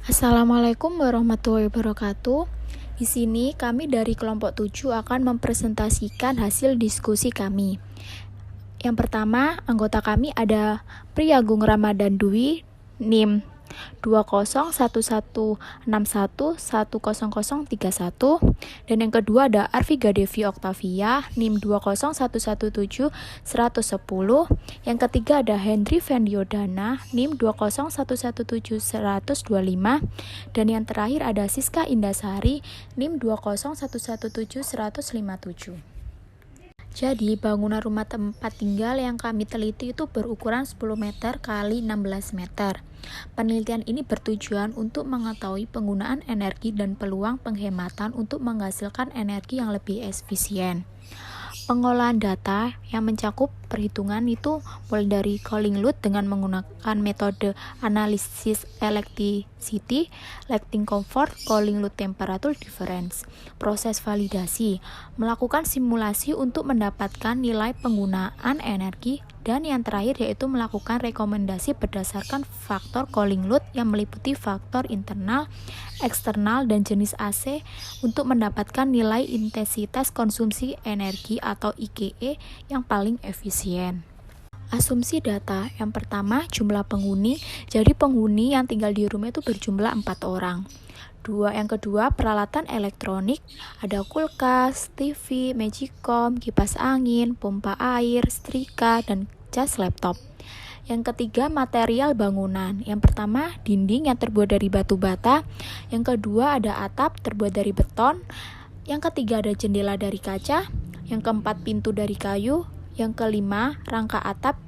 Assalamualaikum warahmatullahi wabarakatuh. Di sini kami dari kelompok 7 akan mempresentasikan hasil diskusi kami. Yang pertama, anggota kami ada Priyagung Ramadan Dwi, NIM 201161100031, dan yang kedua ada Arviga Devi Oktavia, NIM 201171110. Yang ketiga ada Hendri Vendiodana, NIM 201171125, dan yang terakhir ada Siska Indasari, NIM 201171157. Jadi, bangunan rumah tempat tinggal yang kami teliti itu berukuran 10 meter kali 16 meter. Penelitian ini bertujuan untuk mengetahui penggunaan energi dan peluang penghematan untuk menghasilkan energi yang lebih efisien. Pengolahan data yang mencakup perhitungan itu mulai dari calling load dengan menggunakan metode analisis electricity, lighting comfort, calling load temperature difference. Proses validasi, melakukan simulasi untuk mendapatkan nilai penggunaan energi, dan yang terakhir yaitu melakukan rekomendasi berdasarkan faktor calling load yang meliputi faktor internal, eksternal, dan jenis AC untuk mendapatkan nilai intensitas konsumsi energi atau IKE yang paling efisien. Asumsi data yang pertama, jumlah penghuni. Jadi penghuni yang tinggal di rumah itu berjumlah 4 orang. Yang kedua, peralatan elektronik, ada kulkas, TV, magicom, kipas angin, pompa air, setrika, dan cas laptop. Yang ketiga, material bangunan. Yang pertama, dinding yang terbuat dari batu bata. Yang kedua, ada atap terbuat dari beton. Yang ketiga, ada jendela dari kaca. Yang keempat, pintu dari kayu. Yang kelima, rangka atap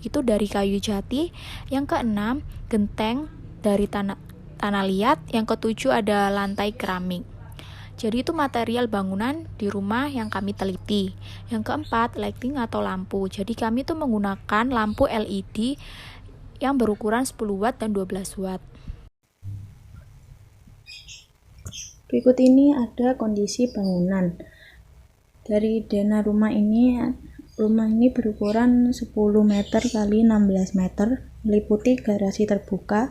itu dari kayu jati. Yang keenam, genteng dari tanah liat. Yang ketujuh ada lantai keramik. Jadi itu material bangunan di rumah yang kami teliti. Yang keempat, lighting atau lampu. Jadi kami tuh menggunakan lampu LED yang berukuran 10 watt dan 12 watt. Berikut ini ada kondisi bangunan. Dari dana rumah ini berukuran 10 meter kali 16 meter, meliputi garasi terbuka,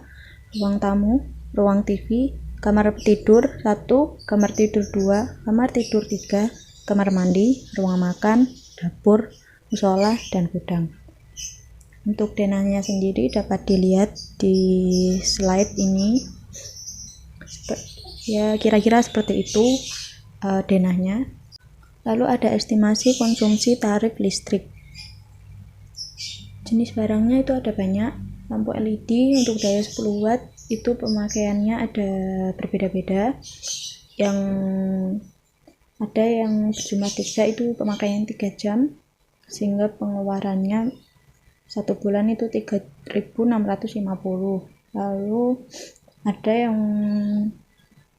ruang tamu, ruang TV, kamar tidur 1, kamar tidur 2, kamar tidur 3, kamar mandi, ruang makan, dapur, musola, dan gudang. Untuk denahnya sendiri dapat dilihat di slide ini. Ya, kira-kira seperti itu denahnya. Lalu ada estimasi konsumsi tarif listrik. Jenis barangnya itu ada banyak. Lampu LED untuk daya 10 watt itu pemakaiannya ada berbeda-beda. Yang ada yang berjumlah 3 itu pemakaian 3 jam, sehingga pengeluarannya 1 bulan itu 3.650. Lalu ada yang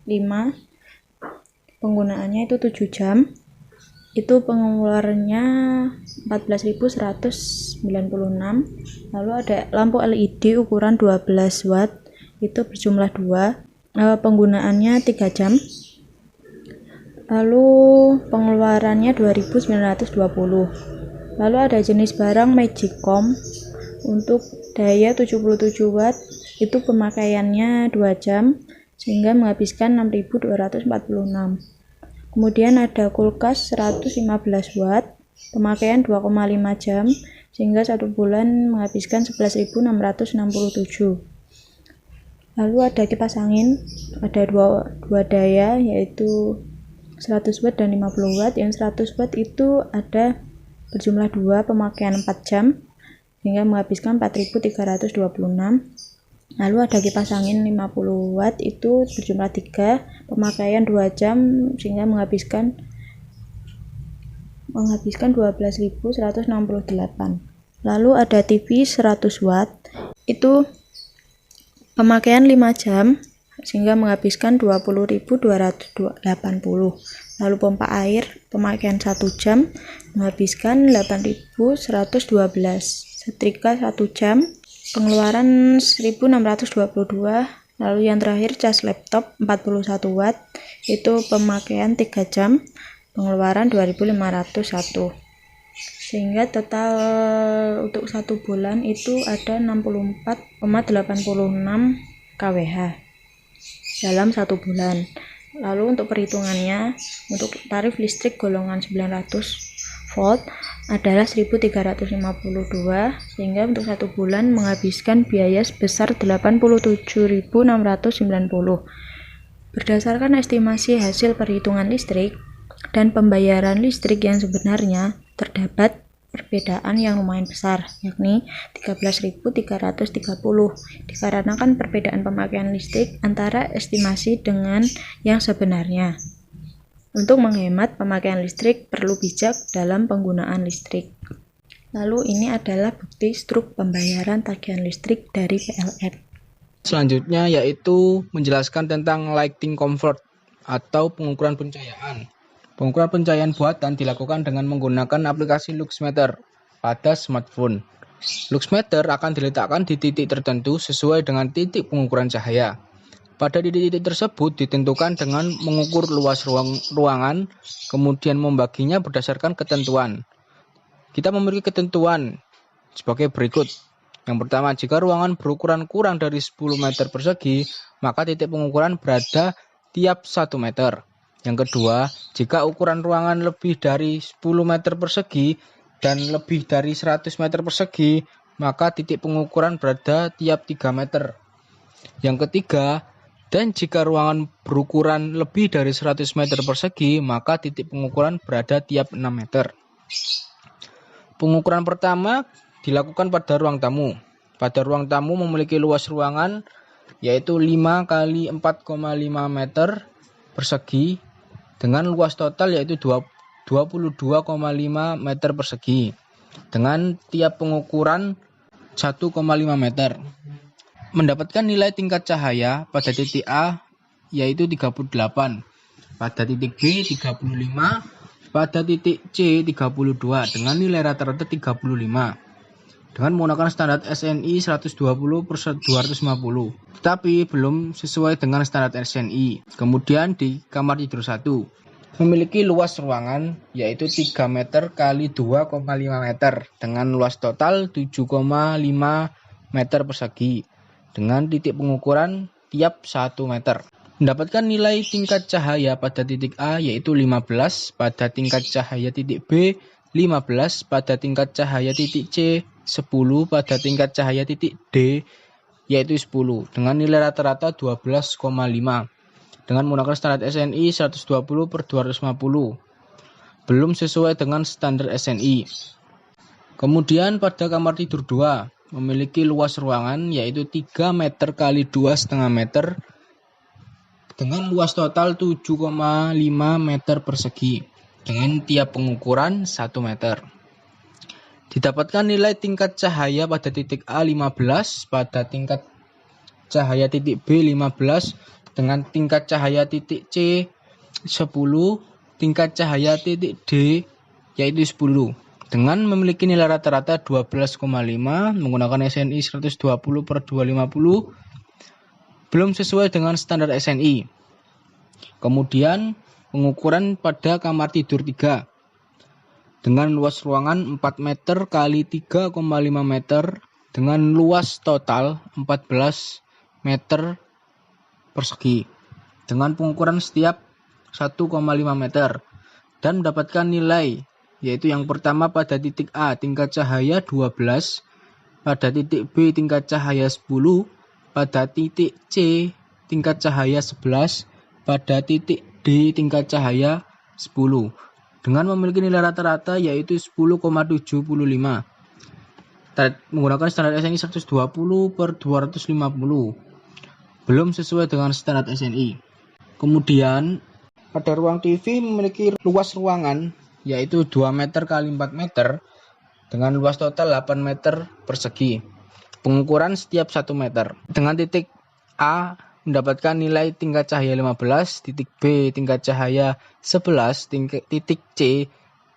5, penggunaannya itu 7 jam, itu pengeluarannya 14.196. Lalu ada lampu LED ukuran 12 watt itu berjumlah 2, penggunaannya 3 jam, lalu pengeluarannya 2.920. Lalu ada jenis barang magicom untuk daya 77 watt itu pemakaiannya 2 jam sehingga menghabiskan 6.246. Kemudian ada kulkas 115 watt, pemakaian 2,5 jam, sehingga 1 bulan menghabiskan 11.667. Lalu ada kipas angin, ada dua daya, yaitu 100 watt dan 50 watt. Yang 100 watt itu ada berjumlah 2, pemakaian 4 jam, sehingga menghabiskan 4.326. Lalu ada kipas angin 50 watt itu berjumlah 3, pemakaian 2 jam sehingga menghabiskan 12.168. Lalu ada TV 100 watt itu pemakaian 5 jam sehingga menghabiskan 20.280. Lalu pompa air pemakaian 1 jam menghabiskan 8.112. Setrika 1 jam pengeluaran 1.622. Lalu yang terakhir cas laptop 41 watt itu pemakaian 3 jam, pengeluaran 2.501. Sehingga total untuk 1 bulan itu ada 64,86 kWh. dalam 1 bulan. Lalu untuk perhitungannya, untuk tarif listrik golongan 900 volt adalah 1.352, sehingga untuk 1 bulan menghabiskan biaya sebesar 87.690. Berdasarkan estimasi hasil perhitungan listrik dan pembayaran listrik yang sebenarnya, terdapat perbedaan yang lumayan besar, yakni 13.330, dikarenakan perbedaan pemakaian listrik antara estimasi dengan yang sebenarnya. Untuk menghemat pemakaian listrik, perlu bijak dalam penggunaan listrik. Lalu ini adalah bukti struk pembayaran tagihan listrik dari PLN. Selanjutnya yaitu menjelaskan tentang lighting comfort atau pengukuran pencahayaan. Pengukuran pencahayaan buatan dilakukan dengan menggunakan aplikasi Luxmeter pada smartphone. Luxmeter akan diletakkan di titik tertentu sesuai dengan titik pengukuran cahaya. Pada titik-titik tersebut ditentukan dengan mengukur luas ruangan, kemudian membaginya berdasarkan ketentuan. Kita memiliki ketentuan sebagai berikut. Yang pertama, jika ruangan berukuran kurang dari 10 meter persegi, maka titik pengukuran berada tiap 1 meter. Yang kedua, jika ukuran ruangan lebih dari 10 meter persegi dan lebih dari 100 meter persegi, maka titik pengukuran berada tiap 3 meter. Yang ketiga, dan jika ruangan berukuran lebih dari 100 meter persegi, maka titik pengukuran berada tiap 6 meter. Pengukuran pertama dilakukan pada ruang tamu. Pada ruang tamu memiliki luas ruangan yaitu 5 x 4,5 meter persegi dengan luas total yaitu 22,5 meter persegi dengan tiap pengukuran 1,5 meter. Mendapatkan nilai tingkat cahaya pada titik A yaitu 38, pada titik B 35, pada titik C 32 dengan nilai rata-rata 35 dengan menggunakan standar SNI 120/250, tetapi belum sesuai dengan standar SNI. Kemudian di kamar tidur 1 memiliki luas ruangan yaitu 3 meter x 2,5 meter dengan luas total 7,5 meter persegi dengan titik pengukuran tiap 1 meter. Mendapatkan nilai tingkat cahaya pada titik A yaitu 15, pada tingkat cahaya titik B 15, pada tingkat cahaya titik C 10, pada tingkat cahaya titik D yaitu 10 dengan nilai rata-rata 12,5 dengan menggunakan standar SNI 120/250 belum sesuai dengan standar SNI. Kemudian pada kamar tidur 2 memiliki luas ruangan yaitu 3 meter x 2,5 meter dengan luas total 7,5 meter persegi dengan tiap pengukuran 1 meter. Didapatkan nilai tingkat cahaya pada titik A 15, pada tingkat cahaya titik B 15, dengan tingkat cahaya titik C 10, tingkat cahaya titik D yaitu 10. Dengan memiliki nilai rata-rata 12,5 menggunakan SNI 120/250 belum sesuai dengan standar SNI. Kemudian pengukuran pada kamar tidur 3 dengan luas ruangan 4 meter x 3,5 meter dengan luas total 14 meter persegi dengan pengukuran setiap 1,5 meter dan mendapatkan nilai yaitu yang pertama pada titik A tingkat cahaya 12, pada titik B tingkat cahaya 10, pada titik C tingkat cahaya 11, pada titik D tingkat cahaya 10 dengan memiliki nilai rata-rata yaitu 10,75 menggunakan standar SNI 120/250 belum sesuai dengan standar SNI. Kemudian pada ruang TV memiliki luas ruangan yaitu 2 meter x 4 meter dengan luas total 8 meter persegi pengukuran setiap 1 meter dengan titik A mendapatkan nilai tingkat cahaya 15, titik B tingkat cahaya 11, titik C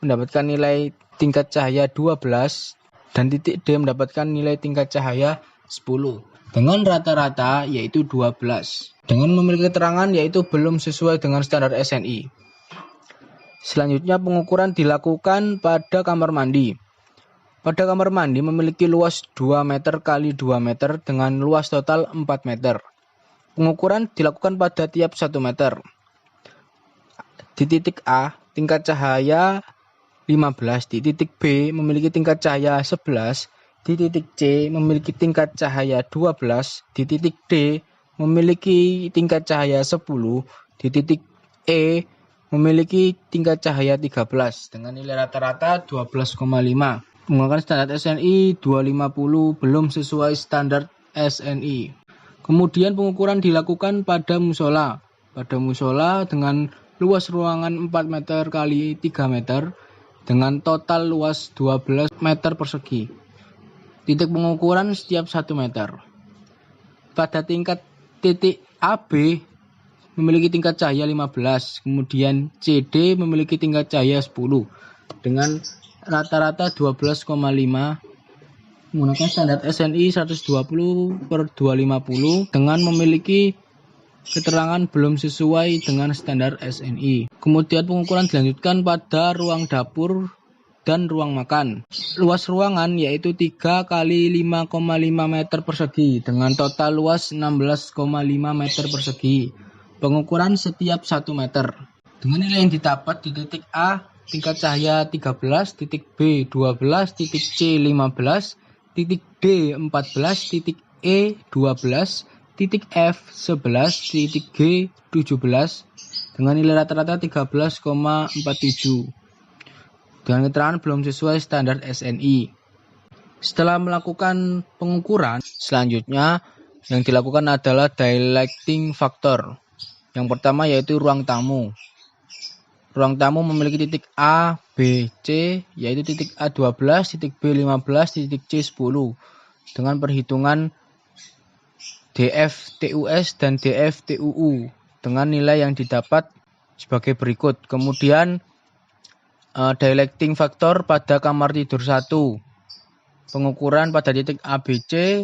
mendapatkan nilai tingkat cahaya 12 dan titik D mendapatkan nilai tingkat cahaya 10 dengan rata-rata yaitu 12 dengan memiliki keterangan yaitu belum sesuai dengan standar SNI. Selanjutnya pengukuran dilakukan pada kamar mandi. Pada kamar mandi memiliki luas 2 meter x 2 meter dengan luas total 4 meter. Pengukuran dilakukan pada tiap 1 meter. Di titik A, tingkat cahaya 15, di titik B memiliki tingkat cahaya 11, di titik C memiliki tingkat cahaya 12, di titik D memiliki tingkat cahaya 10, di titik E memiliki tingkat cahaya 13 dengan nilai rata-rata 12,5. Menggunakan standar SNI 250 belum sesuai standar SNI. Kemudian pengukuran dilakukan pada musola. Pada musola dengan luas ruangan 4 meter kali 3 meter dengan total luas 12 meter persegi. Titik pengukuran setiap 1 meter. Pada titik AB memiliki tingkat cahaya 15, kemudian CD memiliki tingkat cahaya 10 dengan rata-rata 12,5 menggunakan standar SNI 120/250 dengan memiliki keterangan belum sesuai dengan standar SNI. Kemudian pengukuran dilanjutkan pada ruang dapur dan ruang makan. Luas ruangan yaitu 3 kali 5,5 meter persegi dengan total luas 16,5 meter persegi. Pengukuran setiap 1 meter. Dengan nilai yang didapat di titik A, tingkat cahaya 13, titik B 12, titik C 15, titik D 14, titik E 12, titik F 11, titik G 17 dengan nilai rata-rata 13,47 dengan keterangan belum sesuai standar SNI. Setelah melakukan pengukuran, selanjutnya yang dilakukan adalah dilating factor. Yang pertama yaitu ruang tamu. Ruang tamu memiliki titik A, B, C, yaitu titik A 12, titik B 15, titik C 10 dengan perhitungan DF TUS dan DF TUU dengan nilai yang didapat sebagai berikut. Kemudian dilating factor pada kamar tidur 1. Pengukuran pada titik ABC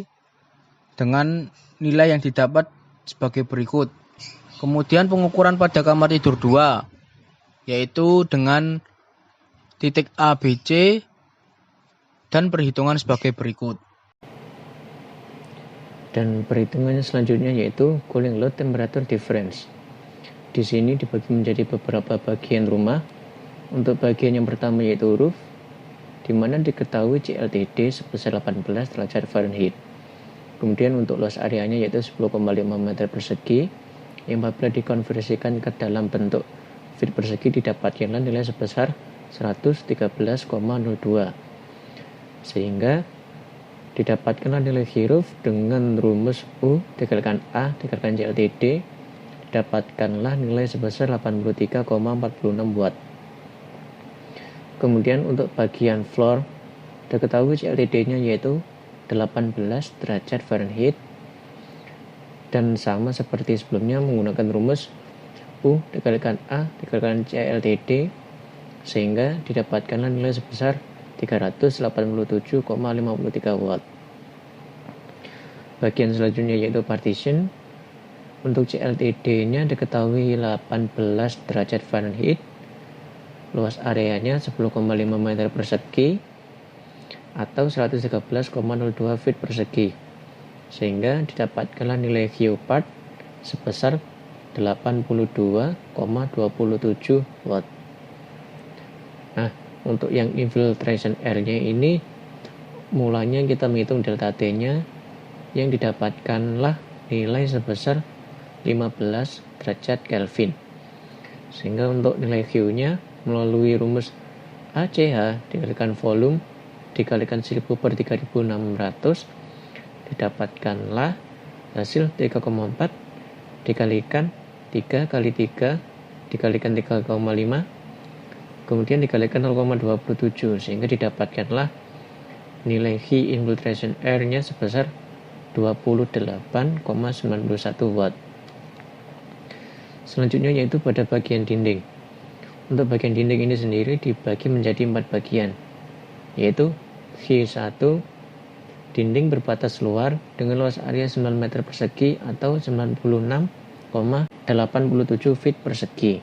dengan nilai yang didapat sebagai berikut. Kemudian pengukuran pada kamar tidur 2 yaitu dengan titik ABC dan perhitungan sebagai berikut. Dan perhitungannya selanjutnya yaitu cooling load temperature difference. Di sini dibagi menjadi beberapa bagian rumah. Untuk bagian yang pertama yaitu roof, di mana diketahui CLTD sebesar 18 derajat Fahrenheit. Kemudian untuk luas areanya yaitu 10,5 meter persegi, yang apabila dikonversikan ke dalam bentuk feet persegi didapatkanlah nilai sebesar 113,02, sehingga didapatkanlah nilai huruf dengan rumus U dikalikan A dikalikan CLTD, didapatkanlah nilai sebesar 83,46 watt. Kemudian untuk bagian floor diketahui CLTD-nya yaitu 18 derajat Fahrenheit dan sama seperti sebelumnya menggunakan rumus U dikalikan A dikalikan CLTD, sehingga didapatkanlah nilai sebesar 387,53 watt. Bagian selanjutnya yaitu partition. Untuk CLTD-nya diketahui 18 derajat Fahrenheit, luas areanya 10,5 meter persegi atau 113,02 feet persegi, sehingga didapatkanlah nilai Q part sebesar 82,27 watt. Nah, untuk yang infiltration air-nya ini mulanya kita menghitung delta T-nya yang didapatkanlah nilai sebesar 15 derajat Kelvin. Sehingga untuk nilai Q-nya melalui rumus ACH dikalikan volume dikalikan 1000 per 3600 didapatkanlah hasil 3,4 dikalikan 3 kali 3 dikalikan 3,5 kemudian dikalikan 0,27 sehingga didapatkanlah nilai heat infiltration air-nya sebesar 28,91 watt. Selanjutnya yaitu pada bagian dinding. Untuk bagian dinding ini sendiri dibagi menjadi 4 bagian, yaitu Q1 dinding berbatas luar dengan luas area 9 meter persegi atau 96,87 feet persegi.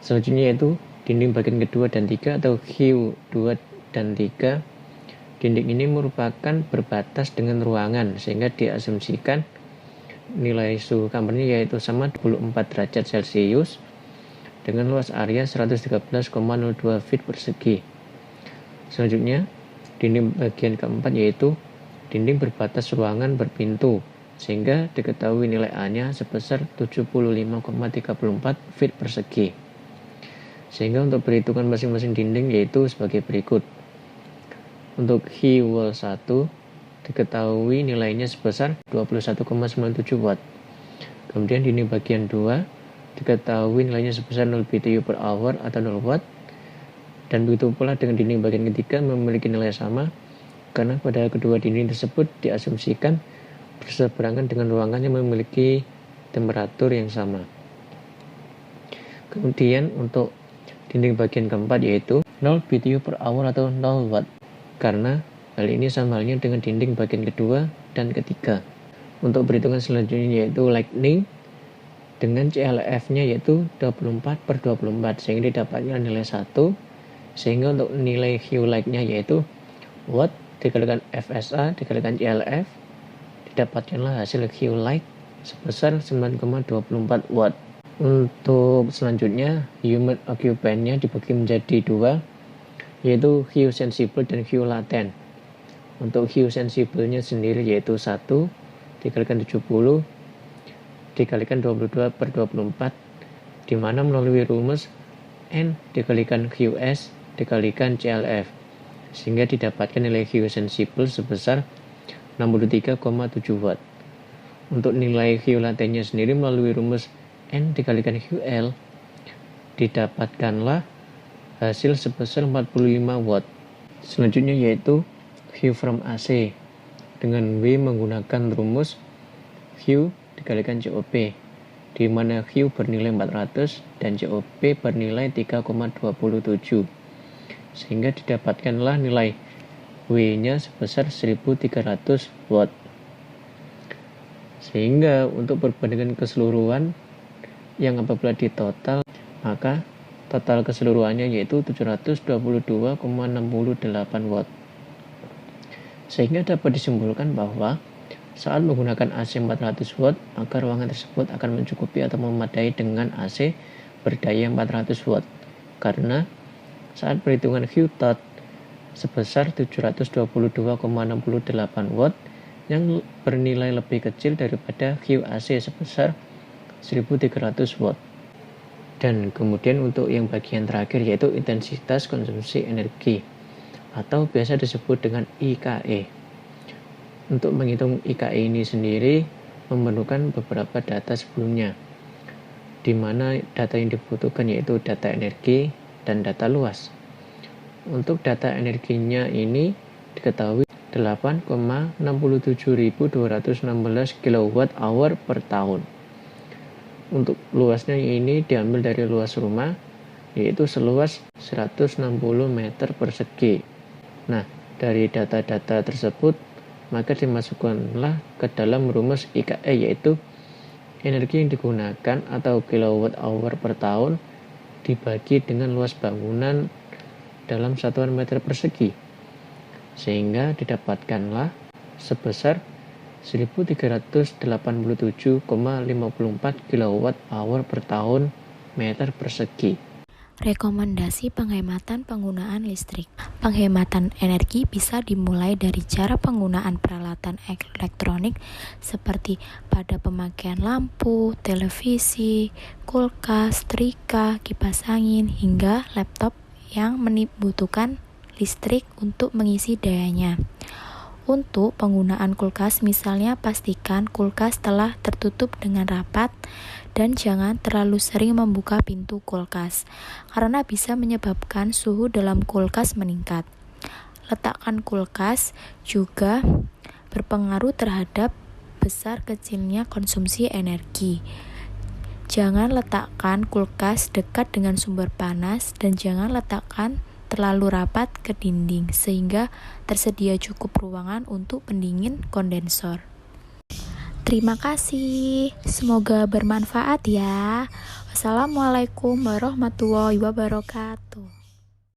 Selanjutnya yaitu dinding bagian kedua dan 3 atau Q2 dan 3. Dinding ini merupakan berbatas dengan ruangan sehingga diasumsikan nilai suhu kamarnya yaitu sama 24 derajat Celcius dengan luas area 113,02 feet persegi. Selanjutnya, dinding bagian keempat yaitu dinding berbatas ruangan berpintu, sehingga diketahui nilai A-nya sebesar 75,34 feet persegi. Sehingga untuk perhitungan masing-masing dinding yaitu sebagai berikut. Untuk High Wall 1 diketahui nilainya sebesar 21,97 watt. Kemudian dinding bagian 2 diketahui nilainya sebesar 0 BTU per hour atau 0 watt. Dan begitu pula dengan dinding bagian ketiga memiliki nilai sama karena pada kedua dinding tersebut diasumsikan berseberangan dengan ruangan yang memiliki temperatur yang sama. Kemudian untuk dinding bagian keempat yaitu 0 BTU per hour atau 0 watt karena hal ini sama halnya dengan dinding bagian kedua dan ketiga. Untuk perhitungan selanjutnya yaitu lightning dengan CLF-nya yaitu 24/24 sehingga didapatkan nilai 1, sehingga untuk nilai hue light-nya yaitu watt dikalikan FSA dikalikan CLF didapatkanlah hasil hue light sebesar 9,24 watt. Untuk selanjutnya human occupant-nya dibagi menjadi dua yaitu hue sensible dan hue latent. Untuk hue sensible-nya sendiri yaitu 1 dikalikan 70 dikalikan 22/24 di mana melalui rumus N dikalikan QS dikalikan CLF sehingga didapatkan nilai hue sensible sebesar 63,7 watt. Untuk nilai hue latentnya sendiri melalui rumus N dikalikan QL didapatkanlah hasil sebesar 45 watt. Selanjutnya yaitu hue from AC dengan W menggunakan rumus hue dikalikan COP di mana hue bernilai 400 dan COP bernilai 3,27 sehingga didapatkanlah nilai W-nya sebesar 1300 watt. Sehingga untuk perbandingan keseluruhan yang apabila ditotal maka total keseluruhannya yaitu 722,68 watt. Sehingga dapat disimpulkan bahwa saat menggunakan AC 400 watt, maka ruangan tersebut akan mencukupi atau memadai dengan AC berdaya 400 watt. Karena saat perhitungan hue tot sebesar 722,68 watt yang bernilai lebih kecil daripada hue AC sebesar 1300 watt. Dan kemudian untuk yang bagian terakhir yaitu intensitas konsumsi energi atau biasa disebut dengan IKE. Untuk menghitung IKE ini sendiri memerlukan beberapa data sebelumnya, di mana data yang dibutuhkan yaitu data energi dan data luas. Untuk data energinya ini diketahui 8,67216 kWh per tahun. Untuk luasnya ini diambil dari luas rumah, yaitu seluas 160 meter persegi. Nah, dari data-data tersebut maka dimasukkanlah ke dalam rumus IKE yaitu energi yang digunakan atau kilowatt hour per tahun dibagi dengan luas bangunan dalam satuan meter persegi sehingga didapatkanlah sebesar 1387,54 kilowatt hour per tahun meter persegi. Rekomendasi penghematan penggunaan listrik. Penghematan energi bisa dimulai dari cara penggunaan peralatan elektronik seperti pada pemakaian lampu, televisi, kulkas, setrika, kipas angin, hingga laptop yang membutuhkan listrik untuk mengisi dayanya. Untuk penggunaan kulkas misalnya pastikan kulkas telah tertutup dengan rapat dan jangan terlalu sering membuka pintu kulkas karena bisa menyebabkan suhu dalam kulkas meningkat. Letakkan kulkas juga berpengaruh terhadap besar kecilnya konsumsi energi. Jangan letakkan kulkas dekat dengan sumber panas dan jangan letakkan terlalu rapat ke dinding sehingga tersedia cukup ruangan untuk pendingin kondensor. Terima kasih, semoga bermanfaat ya. Wassalamualaikum warahmatullahi wabarakatuh.